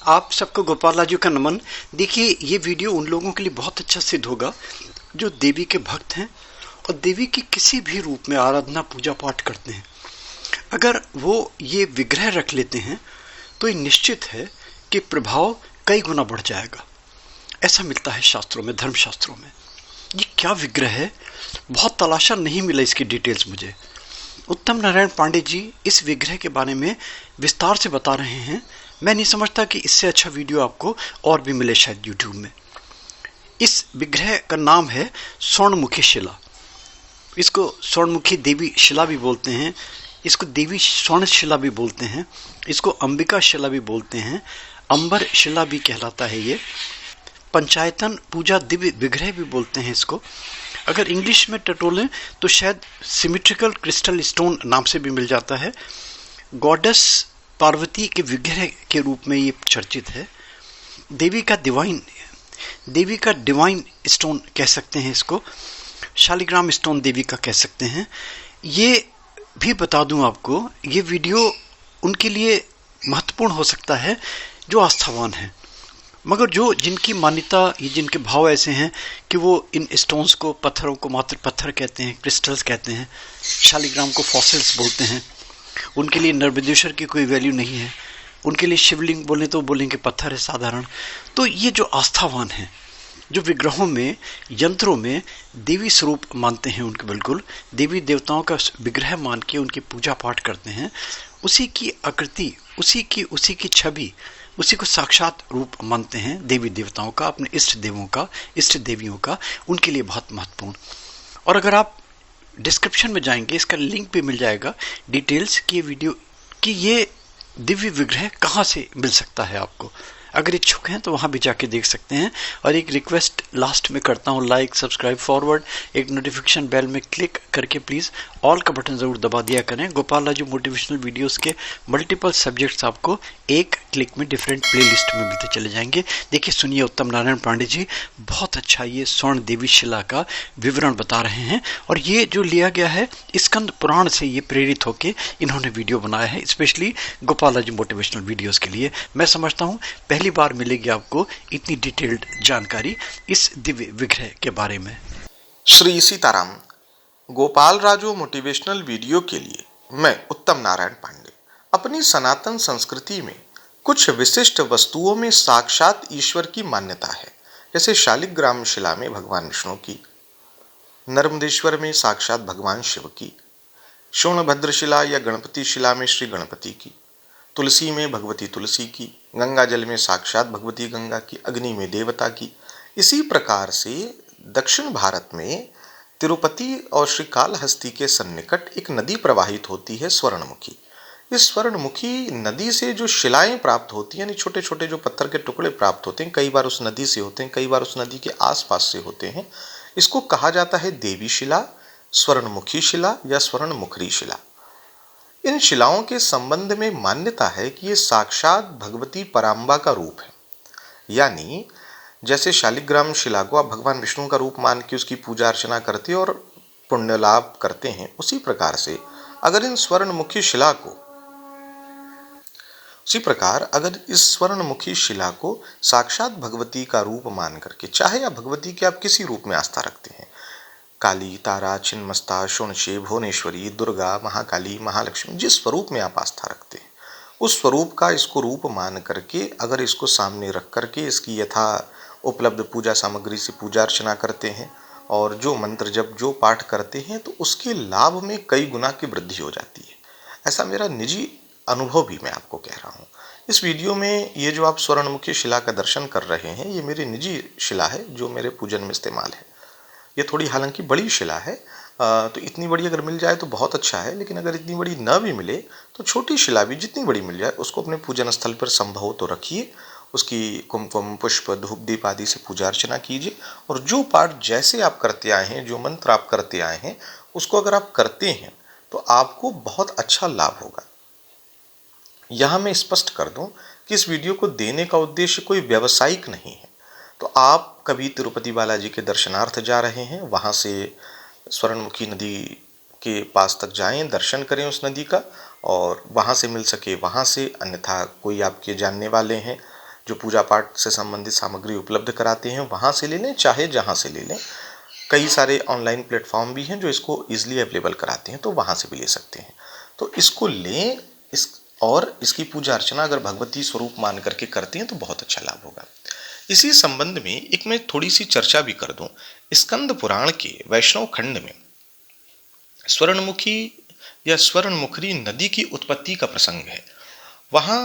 आप सबको गोपाल राजू का नमन। देखिए, ये वीडियो उन लोगों के लिए बहुत अच्छा सिद्ध होगा जो देवी के भक्त हैं और देवी की किसी भी रूप में आराधना पूजा पाठ करते हैं। अगर वो ये विग्रह रख लेते हैं तो ये निश्चित है कि प्रभाव कई गुना बढ़ जाएगा। ऐसा मिलता है शास्त्रों में, धर्मशास्त्रों में। ये क्या विग्रह है, बहुत तलाशा, नहीं मिला इसकी डिटेल्स मुझे। उत्तम नारायण पांडे जी इस विग्रह के बारे में विस्तार से बता रहे हैं। मैं नहीं समझता कि इससे अच्छा वीडियो आपको और भी मिले शायद यूट्यूब में। इस विग्रह का नाम है स्वर्णमुखी शिला। इसको स्वर्णमुखी देवी शिला भी बोलते हैं, इसको देवी स्वर्ण शिला भी बोलते हैं, इसको अंबिका शिला भी बोलते हैं, अंबर शिला भी कहलाता है ये। पंचायतन पूजा दिव्य विग्रह भी बोलते हैं इसको। अगर इंग्लिश में टटोलें तो शायद सिमेट्रिकल क्रिस्टल स्टोन नाम से भी मिल जाता है। गॉडेस पार्वती के विग्रह के रूप में ये चर्चित है। देवी का डिवाइन स्टोन कह सकते हैं इसको। शालिग्राम स्टोन देवी का कह सकते हैं। ये भी बता दूं आपको, ये वीडियो उनके लिए महत्वपूर्ण हो सकता है जो आस्थावान हैं, मगर जो जिनकी मान्यता, ये जिनके भाव ऐसे हैं कि वो इन स्टोन्स को, पत्थरों को मात्र पत्थर कहते हैं, क्रिस्टल्स कहते हैं, शालिग्राम को फॉसिल्स बोलते हैं। उनके लिए नर्मदेश्वर की कोई वैल्यू नहीं है। उनके लिए शिवलिंग बोले तो बोलेंगे पत्थर है साधारण। तो ये जो आस्थावान हैं, जो विग्रहों में, यंत्रों में देवी स्वरूप मानते हैं, उनके बिल्कुल देवी देवताओं का विग्रह मान के उनकी पूजा पाठ करते हैं, उसी की आकृति, उसी की छवि, उसी को साक्षात रूप मानते हैं देवी देवताओं का, अपने इष्ट देवों का, इष्ट देवियों का, उनके लिए बहुत महत्वपूर्ण। और अगर आप डिस्क्रिप्शन में जाएंगे, इसका लिंक भी मिल जाएगा, डिटेल्स की ये वीडियो कि ये दिव्य विग्रह कहाँ से मिल सकता है आपको। अगर इच्छुक हैं तो वहां भी जाके देख सकते हैं। और एक रिक्वेस्ट लास्ट में करता हूं, लाइक, सब्सक्राइब, फॉरवर्ड, एक नोटिफिकेशन बेल में क्लिक करके प्लीज ऑल का बटन जरूर दबा दिया करें। गोपाल राजू मोटिवेशनल वीडियोस के मल्टीपल सब्जेक्ट्स आपको एक क्लिक में डिफरेंट प्लेलिस्ट में मिलते चले जाएंगे। देखिए, सुनिए, उत्तम नारायण पांडे जी बहुत अच्छा ये स्वर्ण देवी शिला का विवरण बता रहे हैं। और ये जो लिया गया है स्कंद पुराण से ये प्रेरित होकर इन्होंने वीडियो बनाया है, specially Gopal Raju motivational videos के लिए। मैं समझता हूँ पहली बार मिलेगी आपको इतनी डिटेल्ड जानकारी इस दिव्य विग्रह के बारे में। श्री सीताराम। गोपाल राजू मोटिवेशनल वीडियो के लिए मैं उत्तम नारायण पांडे अपनी सनातन संस्कृति में कुछ विशिष्ट वस्तुओं में साक्षात ईश्वर की मान्यता है, जैसे शालिग्राम शिला में भगवान विष्णु की, नर्मदेश्वर में साक्षात भगवान शिव की, सोनभद्र शिला या गणपति शिला में श्री गणपति की, तुलसी में भगवती तुलसी की, गंगा जल में साक्षात भगवती गंगा की, अग्नि में देवता की। इसी प्रकार से दक्षिण भारत में तिरुपति और श्री कालहस्ती के सन्निकट एक नदी प्रवाहित होती है, स्वर्णमुखी। इस स्वर्णमुखी नदी से जो शिलाएं प्राप्त होती हैं, यानी छोटे छोटे जो पत्थर के टुकड़े प्राप्त होते हैं, कई बार उस नदी से होते हैं, कई बार उस नदी के आसपास से होते हैं। इसको कहा जाता है देवी शिला, स्वर्णमुखी शिला या स्वर्णमुखरी शिला। इन शिलाओं के संबंध में मान्यता है कि ये साक्षात भगवती पराम्बा का रूप है। यानी जैसे शालिग्राम शिला को आप भगवान विष्णु का रूप मान के उसकी पूजा अर्चना करते और पुण्य लाभ करते हैं, उसी प्रकार से अगर इस स्वर्णमुखी शिला को साक्षात भगवती का रूप मान करके, चाहे आप भगवती के आप किसी रूप में आस्था रखते हैं, काली, तारा, छिन्नमस्ता, शोणशे, भुवनेश्वरी, दुर्गा, महाकाली, महालक्ष्मी, जिस स्वरूप में आप आस्था रखते हैं, उस स्वरूप का इसको रूप मान करके अगर इसको सामने रख करके इसकी यथा उपलब्ध पूजा सामग्री से पूजा अर्चना करते हैं और जो मंत्र जप, जो पाठ करते हैं, तो उसके लाभ में कई गुना की वृद्धि हो जाती है। ऐसा मेरा निजी अनुभव भी मैं आपको कह रहा हूँ। इस वीडियो में ये जो आप स्वर्णमुखी शिला का दर्शन कर रहे हैं, ये मेरी निजी शिला है जो मेरे पूजन में इस्तेमाल है। ये थोड़ी हालांकि बड़ी शिला है, तो इतनी बड़ी अगर मिल जाए तो बहुत अच्छा है, लेकिन अगर इतनी बड़ी न भी मिले तो छोटी शिला भी जितनी बड़ी मिल जाए उसको अपने पूजन स्थल पर संभव तो रखिए। उसकी कुमकुम, पुष्प, धूप दीप आदि से पूजा अर्चना कीजिए और जो पाठ जैसे आप करते आए हैं, जो मंत्र आप करते आए हैं, उसको अगर आप करते हैं तो आपको बहुत अच्छा लाभ होगा। यहाँ मैं स्पष्ट कर दूं कि इस वीडियो को देने का उद्देश्य कोई व्यावसायिक नहीं है। तो आप कभी तिरुपति बालाजी के दर्शनार्थ जा रहे हैं, वहाँ से स्वर्णमुखी नदी के पास तक जाएं, दर्शन करें उस नदी का, और वहाँ से मिल सके वहाँ से, अन्यथा कोई आपके जानने वाले हैं जो पूजा पाठ से संबंधित सामग्री उपलब्ध कराते हैं वहाँ से ले लें, चाहे जहाँ से ले लें। कई सारे ऑनलाइन प्लेटफॉर्म भी हैं जो इसको ईजिली अवेलेबल कराते हैं, तो वहाँ से भी ले सकते हैं। तो इसको लें, और इसकी पूजा अर्चना अगर भगवती स्वरूप मान करके करते हैं तो बहुत अच्छा लाभ होगा। इसी संबंध में एक मैं थोड़ी सी चर्चा भी कर दूं। स्कंद पुराण के वैष्णव खंड में स्वर्णमुखी या स्वर्णमुखरी नदी की उत्पत्ति का प्रसंग है। वहां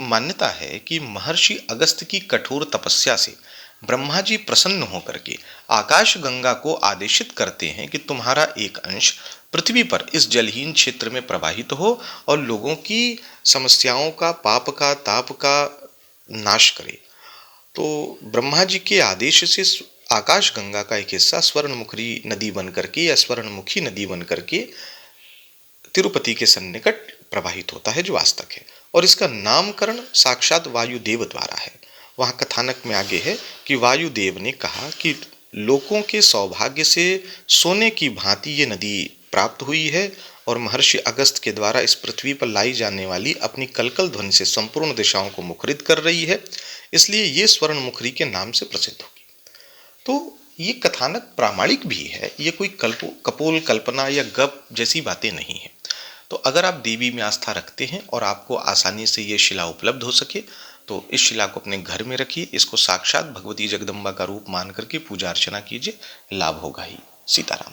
मान्यता है कि महर्षि अगस्त की कठोर तपस्या से ब्रह्मा जी प्रसन्न होकर के आकाश गंगा को आदेशित करते हैं कि तुम्हारा एक अंश पृथ्वी पर इस जलहीन क्षेत्र में प्रवाहित हो और लोगों की समस्याओं का, पाप का, ताप का नाश करे। तो ब्रह्मा जी के आदेश से आकाश गंगा का एक हिस्सा स्वर्णमुखी नदी बन करके या स्वर्णमुखी नदी बन करके तिरुपति के सन्निकट प्रवाहित होता है, जो आज तक है। और इसका नामकरण साक्षात वायुदेव द्वारा है। वहाँ कथानक में आगे है कि वायुदेव ने कहा कि लोगों के सौभाग्य से सोने की भांति ये नदी प्राप्त हुई है और महर्षि अगस्त के द्वारा इस पृथ्वी पर लाई जाने वाली अपनी कलकल ध्वनि से संपूर्ण दिशाओं को मुखरित कर रही है, इसलिए ये स्वर्णमुखरी के नाम से प्रसिद्ध होगी। तो ये कथानक प्रामाणिक भी है, ये कोई कपोल कल्पना या गप जैसी बातें नहीं है। तो अगर आप देवी में आस्था रखते हैं और आपको आसानी से ये शिला उपलब्ध हो सके तो इस शिला को अपने घर में रखिए, इसको साक्षात भगवती जगदम्बा का रूप मान करके पूजा अर्चना कीजिए, लाभ होगा ही। सीताराम।